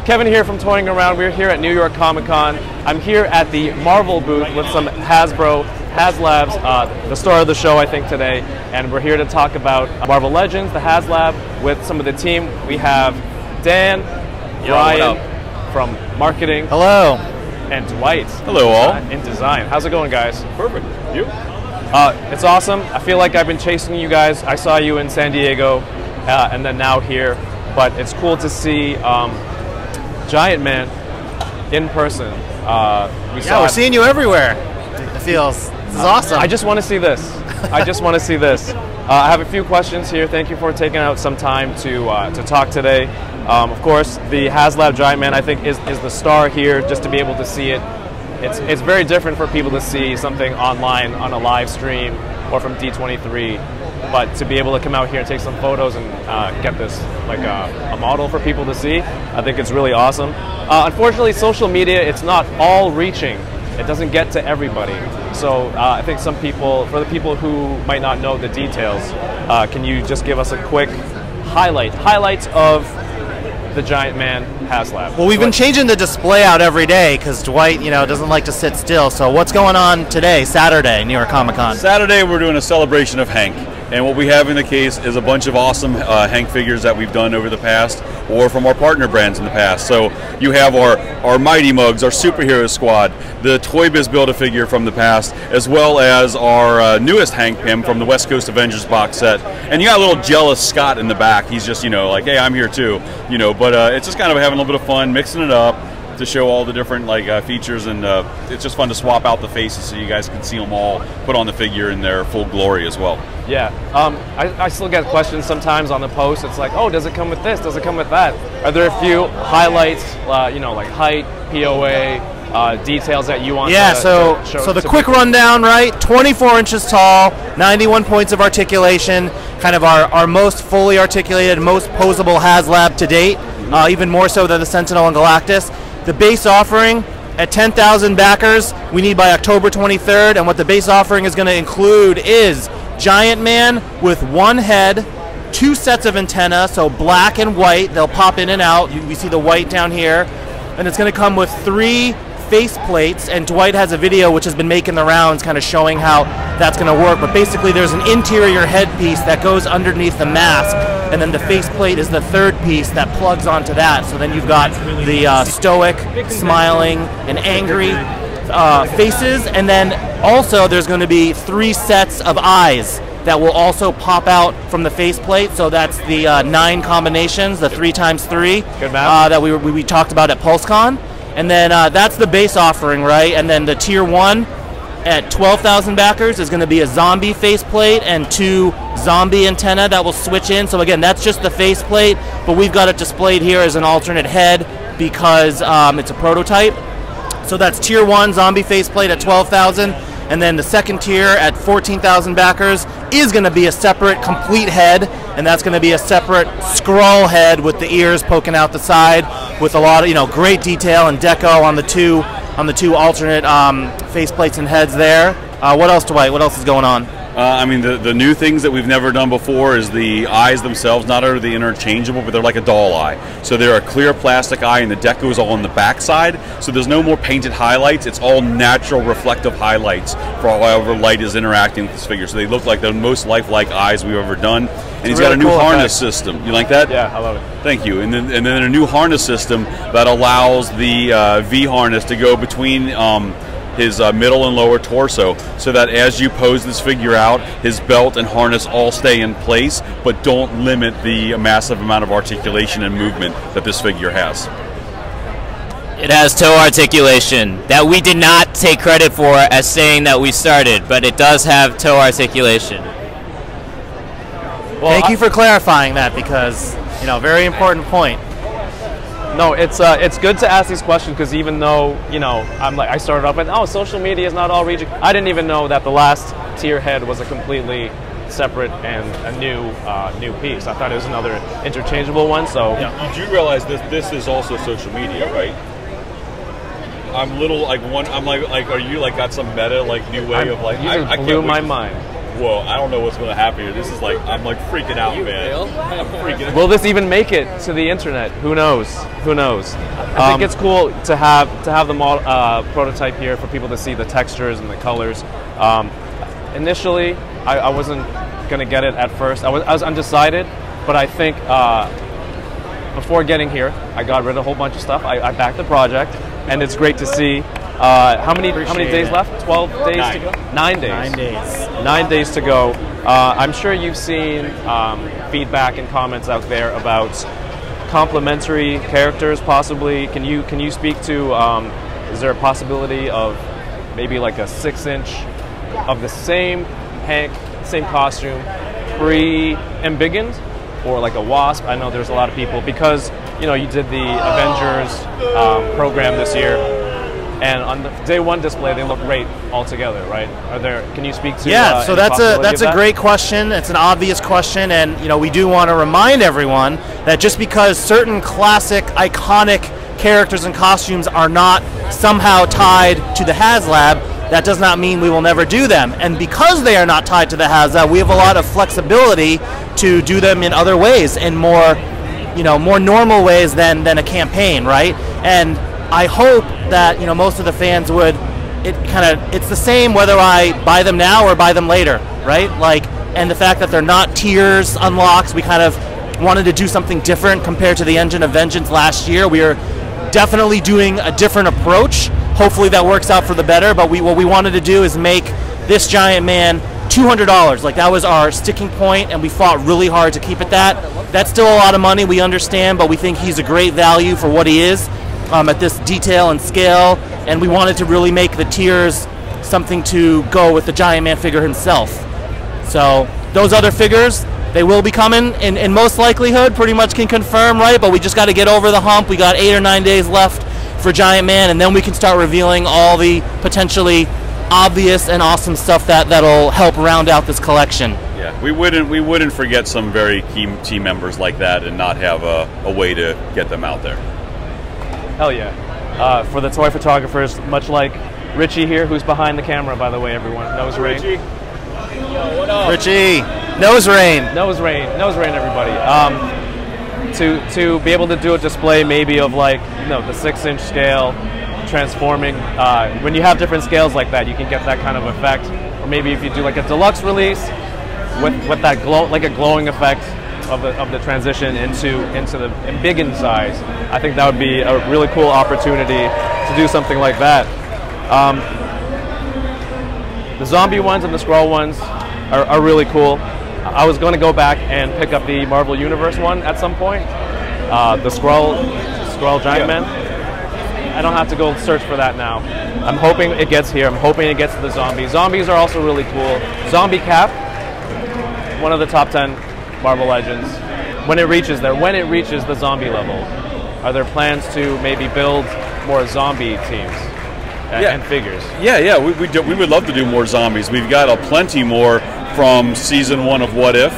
Kevin here from ToyingAround. We're here at New York Comic Con. I'm here at the Marvel booth with some Haslabs, the star of the show, I think, today. And we're here to talk about Marvel Legends, the Haslab, with some of the team. We have Dan, Ryan from marketing. Hello. And Dwight. Hello, all. In design. How's it going, guys? Perfect. You? It's awesome. I feel like I've been chasing you guys. I saw you in San Diego, and then now here. But it's cool to see Giant Man in person. We're seeing you everywhere. It feels this is awesome. I just want to see this. I just want to see this. I have a few questions here. Thank you for taking out some time to talk today. Of course, the Haslab Giant Man, I think, is the star here. Just to be able to see it, it's very different for people to see something online on a live stream or from D23. But to be able to come out here and take some photos and get this like a model for people to see, I think it's really awesome. Unfortunately, social media, it's not all reaching. It doesn't get to everybody. So I think some people, for the people who might not know the details, can you just give us a quick highlights of the Giant Man Haslab? Well, we've been changing the display out every day because Dwight, doesn't like to sit still. So what's going on today, Saturday, New York Comic Con? Saturday, we're doing a celebration of Hank. And what we have in the case is a bunch of awesome Hank figures that we've done over the past, or from our partner brands in the past. So you have our Mighty Mugs, our Superhero Squad, the Toy Biz Build-A-Figure from the past, as well as our newest Hank Pym from the West Coast Avengers box set. And you got a little jealous Scott in the back. He's just, like, hey, I'm here too. But it's just kind of having a little bit of fun, mixing it up to show all the different features, and it's just fun to swap out the faces so you guys can see them all put on the figure in their full glory as well. Yeah, I still get questions sometimes on the post. It's like, oh, does it come with this? Does it come with that? Are there a few highlights, like height, POA, details that you want to show? So the quick rundown, right? 24 inches tall, 91 points of articulation, kind of our most fully articulated, most posable Haslab to date, even more so than the Sentinel and Galactus. The base offering at 10,000 backers, we need by October 23rd, and what the base offering is going to include is Giant Man with one head, 2 sets of antenna, so black and white. They'll pop in and out. We see the white down here, and it's going to come with 3 face plates, and Dwight has a video which has been making the rounds kind of showing how that's going to work. But basically there's an interior headpiece that goes underneath the mask, and then the face plate is the third piece that plugs onto that. So then you've got the stoic, smiling, and angry faces, and then also there's going to be 3 sets of eyes that will also pop out from the faceplate. So that's the 9 combinations, the 3x3 that we talked about at PulseCon. And then that's the base offering, right? And then the tier 1 at 12,000 backers is going to be a zombie faceplate and 2 zombie antenna that will switch in. So again, that's just the faceplate, but we've got it displayed here as an alternate head because it's a prototype. So that's tier 1 zombie faceplate at 12,000, and then the second tier at 14,000 backers is going to be a separate complete head, and that's going to be a separate Skrull head with the ears poking out the side, with a lot of great detail and deco on the two alternate faceplates and heads there. What else, Dwight? What else is going on? The new things that we've never done before is the eyes themselves. Not only are they interchangeable, but they're like a doll eye. So they're a clear plastic eye, and the deco is all on the back side. So there's no more painted highlights. It's all natural reflective highlights for however light is interacting with this figure. So they look like the most lifelike eyes we've ever done. And he's got a new harness system. You like that? Yeah, I love it. Thank you. And then a new harness system that allows the V harness to go between his middle and lower torso, so that as you pose this figure out, his belt and harness all stay in place, but don't limit the massive amount of articulation and movement that this figure has. It has toe articulation that we did not take credit for as saying that we started, but it does have toe articulation. Well, thank you for clarifying that, because very important point. No, it's good to ask these questions, because even though I started off with, oh, social media is not all reaching, I didn't even know that the last tier head was a completely separate and a new piece. I thought it was another interchangeable one. So yeah. You do realize this is also social media, right? I'm little like one. I'm like are you got some meta new way of You just blew my mind. whoa, I don't know what's going to happen here. This is like, I'm like freaking out, man. I'm freaking out. Will this even make it to the internet? Who knows? Who knows? I think it's cool to have the prototype here for people to see the textures and the colors. Initially, I wasn't going to get it at first. I was undecided, but I think before getting here, I got rid of a whole bunch of stuff. I backed the project, and it's great to see. How many days left? 12 days to go? 9 days. 9 days. 9 days to go. I'm sure you've seen feedback and comments out there about complementary characters, possibly. Can you speak to? Is there a possibility of maybe like a 6-inch of the same Hank, same costume, pre-embiggened, or like a Wasp? I know there's a lot of people because you did the Avengers program this year. And on the day one display, they look great all together, right? Can you speak to? Yeah, so that's a great question. It's an obvious question, and we do want to remind everyone that just because certain classic, iconic characters and costumes are not somehow tied to the Haslab, that does not mean we will never do them. And because they are not tied to the Haslab, we have a lot of flexibility to do them in other ways, in more normal ways than a campaign, right? And I hope that most of the fans would. It's the same whether I buy them now or buy them later, right? And the fact that they're not tiers unlocks, we kind of wanted to do something different compared to the Engine of Vengeance last year. We are definitely doing a different approach. Hopefully that works out for the better. But what we wanted to do is make this giant man $200. That was our sticking point, and we fought really hard to keep it that. That's still a lot of money, we understand, but we think he's a great value for what he is. At this detail and scale, and we wanted to really make the tiers something to go with the giant man figure himself. So those other figures, they will be coming in most likelihood, pretty much can confirm, right? But we just got to get over the hump. We got 8 or 9 days left for Giant Man, and then we can start revealing all the potentially obvious and awesome stuff that'll help round out this collection. Yeah, we wouldn't forget some very key team members like that and not have a way to get them out there. Hell yeah. For the toy photographers, much like Richie here, who's behind the camera, by the way, everyone. Nose Rain. Richie. Yo, what up? Richie. Nose Rain. Nose Rain, everybody. To be able to do a display maybe of the 6-inch scale, transforming. When you have different scales like that, you can get that kind of effect. Or maybe if you do like a deluxe release with that glow, like a glowing effect of the transition into the embiggened size. I think that would be a really cool opportunity to do something like that. The zombie ones and the Skrull ones are really cool. I was going to go back and pick up the Marvel Universe one at some point. The Skrull Giant Man. I don't have to go search for that now. I'm hoping it gets here. I'm hoping it gets to the zombies. Zombies are also really cool. Zombie Cap, one of the top 10 Marvel Legends. When it reaches the zombie level, are there plans to maybe build more zombie teams and figures? Yeah, we would love to do more zombies. We've got a plenty more from season 1 of What If,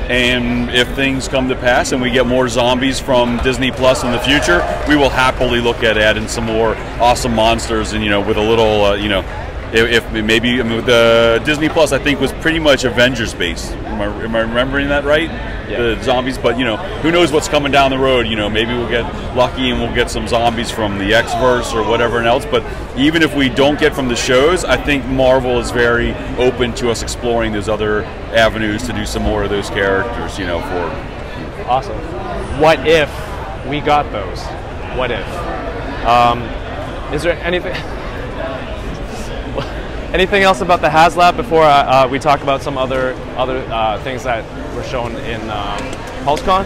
and if things come to pass and we get more zombies from Disney Plus in the future, we will happily look at adding some more awesome monsters, and with a little if maybe the Disney Plus, I think, was pretty much Avengers based. Am I remembering that right? Yeah. The zombies, but who knows what's coming down the road? Maybe we'll get lucky and we'll get some zombies from the X-verse or whatever else. But even if we don't get from the shows, I think Marvel is very open to us exploring those other avenues to do some more of those characters. For awesome. What if we got those? What if? Is there anything else about the Haslab before we talk about some other things that were shown in PulseCon?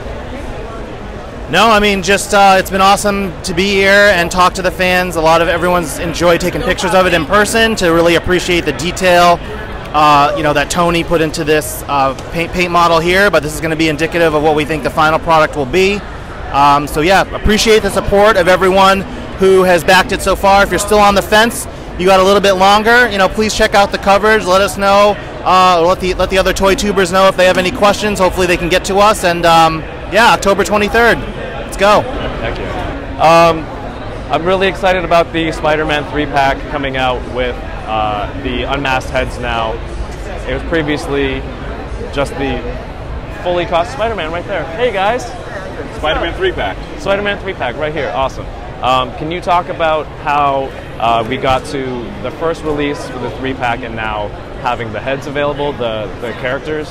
No, I mean, just it's been awesome to be here and talk to the fans. Everyone's enjoyed taking pictures of it in person to really appreciate the detail that Tony put into this paint model here. But this is going to be indicative of what we think the final product will be. So yeah, appreciate the support of everyone who has backed it so far. If you're still on the fence, you got a little bit longer, please check out the coverage. Let us know. Let the other toy tubers know if they have any questions. Hopefully they can get to us. And yeah, October 23rd. Let's go. Thank you. I'm really excited about the Spider-Man 3-pack coming out with the unmasked heads now. It was previously just the fully cost Spider-Man right there. Hey guys, Spider-Man 3-pack. Spider-Man 3-pack right here. Awesome. Can you talk about how we got to the first release with the 3-pack and now having the heads available, the characters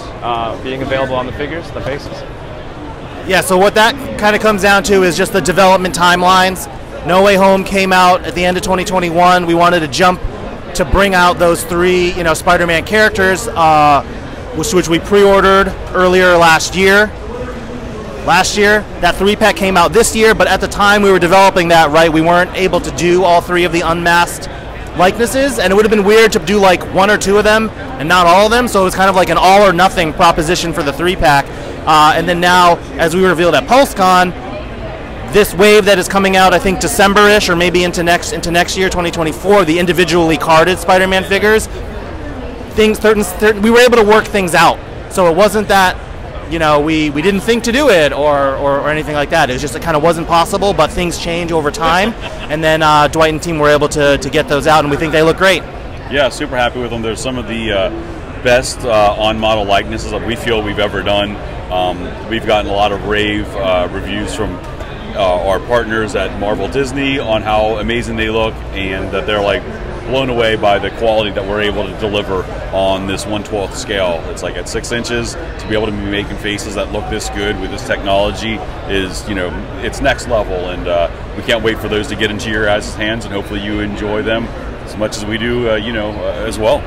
being available on the figures, the faces? Yeah, so what that kind of comes down to is just the development timelines. No Way Home came out at the end of 2021. We wanted to jump to bring out those 3, Spider-Man characters, which we pre-ordered earlier last year. That 3-pack came out this year, but at the time we were developing that, right, we weren't able to do all 3 of the unmasked likenesses, and it would have been weird to do like 1 or 2 of them and not all of them, so it was kind of like an all or nothing proposition for the 3-pack. And then now, as we revealed at PulseCon, this wave that is coming out, I think December-ish or maybe into next year, 2024, the individually carded Spider-Man figures, we were able to work things out. So it wasn't that we didn't think to do it or anything like that. It was just it kind of wasn't possible, but things change over time. And then Dwight and team were able to get those out, and we think they look great. Yeah, super happy with them. There's some of the best on-model likenesses that we feel we've ever done. We've gotten a lot of rave reviews from our partners at Marvel Disney on how amazing they look, and that they're like blown away by the quality that we're able to deliver on this 1/12 scale. It's like at 6 inches, to be able to be making faces that look this good with this technology is, it's next level, and we can't wait for those to get into your guys' hands, and hopefully you enjoy them as much as we do, as well.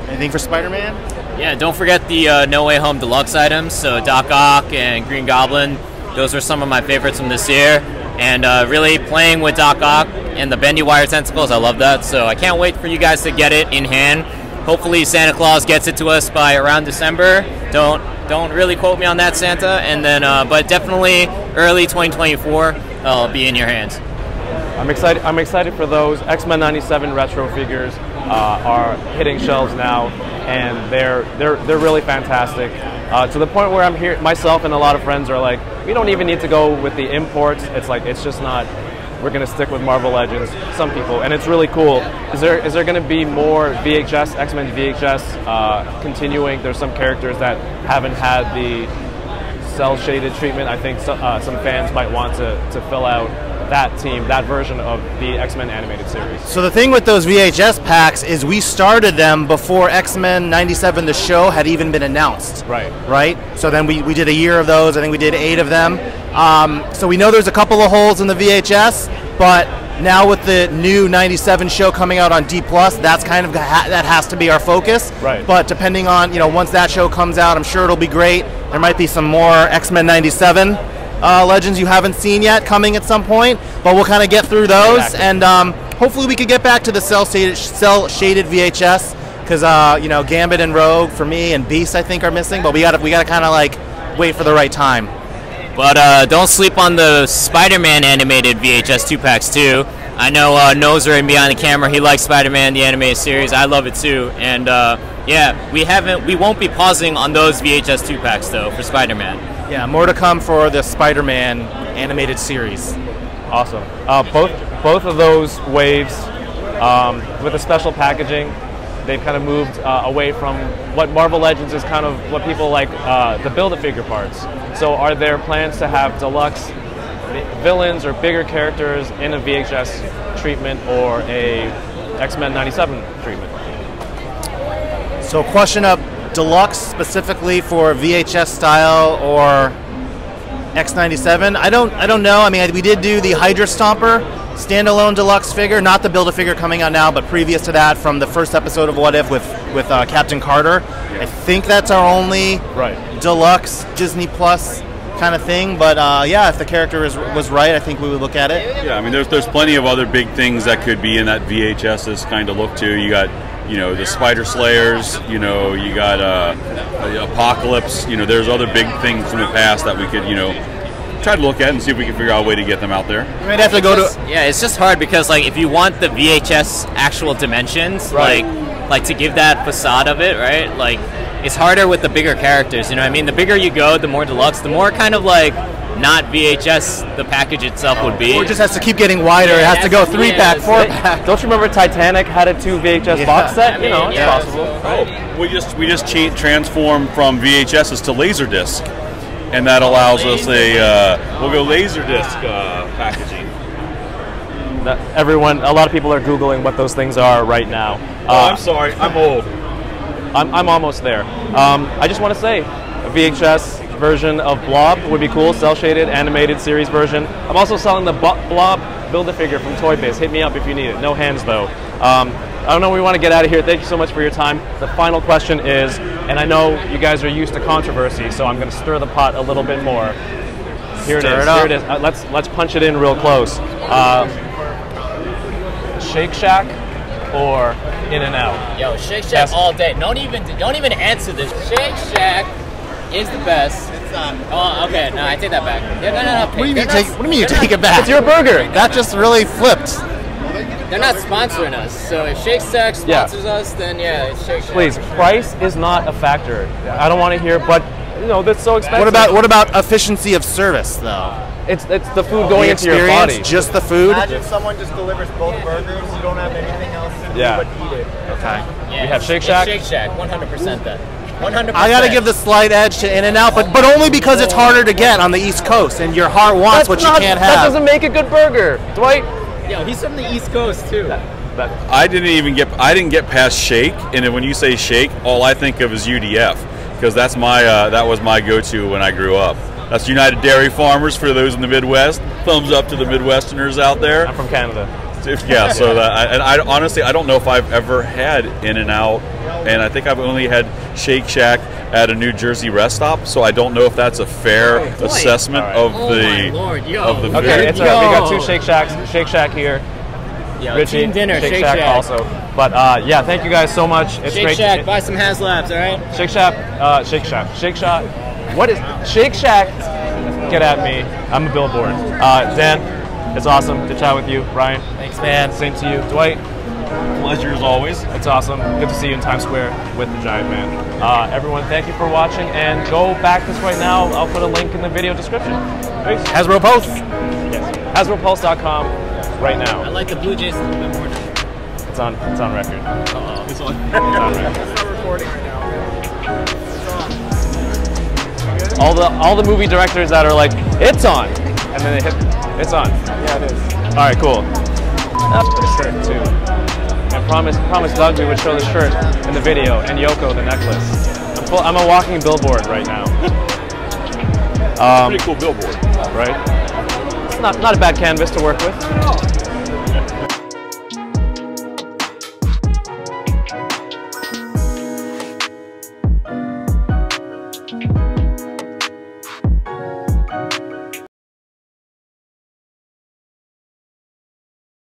Anything for Spider-Man? Yeah, don't forget the No Way Home Deluxe items, so Doc Ock and Green Goblin. Those are some of my favorites from this year. And really playing with Doc Ock and the bendy wire tentacles, I love that. So I can't wait for you guys to get it in hand. Hopefully Santa Claus gets it to us by around December. Don't really quote me on that, Santa. And then, but definitely early 2024, it'll be in your hands. I'm excited for those. X-Men 97 retro figures are hitting shelves now, and they're really fantastic. To the point where I'm here, myself and a lot of friends are like, we don't even need to go with the imports. It's just not. We're going to stick with Marvel Legends. Some people, and it's really cool. Is there going to be more VHS, X-Men VHS continuing? There's some characters that haven't had the cell shaded treatment. I think some fans might want to fill out that team, that version of the X-Men animated series. So the thing with those VHS packs is we started them before X-Men 97, the show, had even been announced. Right? So then we did a year of those. I think we did 8 of them. So we know there's a couple of holes in the VHS, but now with the new 97 show coming out on D+, that's kind of, that has to be our focus. Right. But depending on, once that show comes out, I'm sure it'll be great. There might be some more X-Men 97 Legends you haven't seen yet coming at some point, but we'll kind of get through those. Exactly. And hopefully we could get back to the cell shaded VHS, because Gambit and Rogue for me and Beast I think are missing, but we gotta kind of like wait for the right time. But don't sleep on the Spider-Man animated VHS 2-packs too. I know Noser and behind the camera, he likes Spider-Man the animated series. I love it too, and yeah, we won't be pausing on those VHS 2-packs though for Spider-Man. Yeah, more to come for the Spider-Man animated series. Awesome. Both of those waves, with the special packaging, they've kind of moved away from what Marvel Legends is kind of what people like, the Build-A-Figure parts. So are there plans to have deluxe villains or bigger characters in a VHS treatment or a X-Men 97 treatment? So question of deluxe specifically for VHS style or X97? I don't know. I mean, we did do the Hydra Stomper standalone deluxe figure, not the Build-A-Figure coming out now, but previous to that from the first episode of What If with Captain Carter. I think that's our only deluxe Disney Plus kind of thing, but yeah, if the character was right, I think we would look at it. Yeah, I mean, there's plenty of other big things that could be in that VHS's kind of look too. You got, the Spider Slayers, you got Apocalypse, there's other big things from the past that we could, try to look at and see if we can figure out a way to get them out there. We might have to go to... Yeah, it's just hard because, like, if you want the VHS actual dimensions, like to give that facade of it, right, like, it's harder with the bigger characters, you know what I mean? The bigger you go, the more deluxe, the more kind of, like, not VHS the package itself would be. Or it just has to keep getting wider. It has to go 3-pack, 4-pack. Don't you remember Titanic had a 2 VHS box set? You know, it's possible. Oh, we just transformed from VHSs to Laserdisc, and that allows us we'll go Laserdisc packaging. A lot of people are Googling what those things are right now. I'm sorry, I'm old. I'm almost there. I just want to say, a VHS version of Blob would be cool, cel-shaded, animated series version. I'm also selling the Blob Build-A-Figure from Toy Biz. Hit me up if you need it. No hands, though. I don't know, we want to get out of here. Thank you so much for your time. The final question is, and I know you guys are used to controversy, so I'm going to stir the pot a little bit more. Here it is. Let's punch it in real close. Shake Shack or In-N-Out? Yo, Shake Shack all day. Don't even answer this. Shake Shack is the best. It's not. Oh, okay. No, I take that back. Yeah, no. What do you mean you take it back? It's your burger. That just really flipped. They're not sponsoring us, so if Shake Shack sponsors us, then yeah, it's Shake Shack. Please, price is not a factor. I don't want to hear, but you know that's so expensive. What about efficiency of service though? It's the food going into your body. Just the food. Imagine someone just delivers both burgers. You don't have anything else to do but eat it. Okay. Yeah, we have Shake Shack. Shake Shack, 100% then. 100%. I gotta give the slight edge to In-N-Out, but only because it's harder to get on the East Coast, and your heart wants what you can't have. That doesn't make a good burger, Dwight. Yo, he's from the East Coast too. I didn't get past Shake, and then when you say Shake, all I think of is UDF, because that's that was my go-to when I grew up. That's United Dairy Farmers for those in the Midwest. Thumbs up to the Midwesterners out there. I'm from Canada. Yeah, so I honestly I don't know if I've ever had In-N-Out, and I think I've only had Shake Shack at a New Jersey rest stop. So I don't know if that's a fair assessment of the food. Okay, we got 2 Shake Shacks. Shake Shack here. Yo, Richie, team dinner, Shake Shack also. But yeah, thank you guys so much. It's Shake great. Shack, buy some Haslabs, all right? Shake Shack, Shake Shack, Shake Shack. What is Shake Shack? Get at me. I'm a billboard. Dan, it's awesome to chat with you. Ryan, Thanks, man. Same to you. Dwight, Pleasure as always. it's awesome. Good to see you in Times Square with the Giant Man. Everyone, thank you for watching, and go back this right now. I'll put a link in the video description. Peace. Hasbro Post. Yes. HasbroPulse.com right now. I like the Blue Jays a little bit more. It's on record. It's on. It's on record. It's not recording right now. All the movie directors that are like, it's on, and then they hit, it's on. Yeah, it is. All right, cool. The shirt too. And promised Doug we would show the shirt in the video, and Yoko the necklace. I'm a walking billboard right now. Pretty cool billboard. Right? It's not a bad canvas to work with.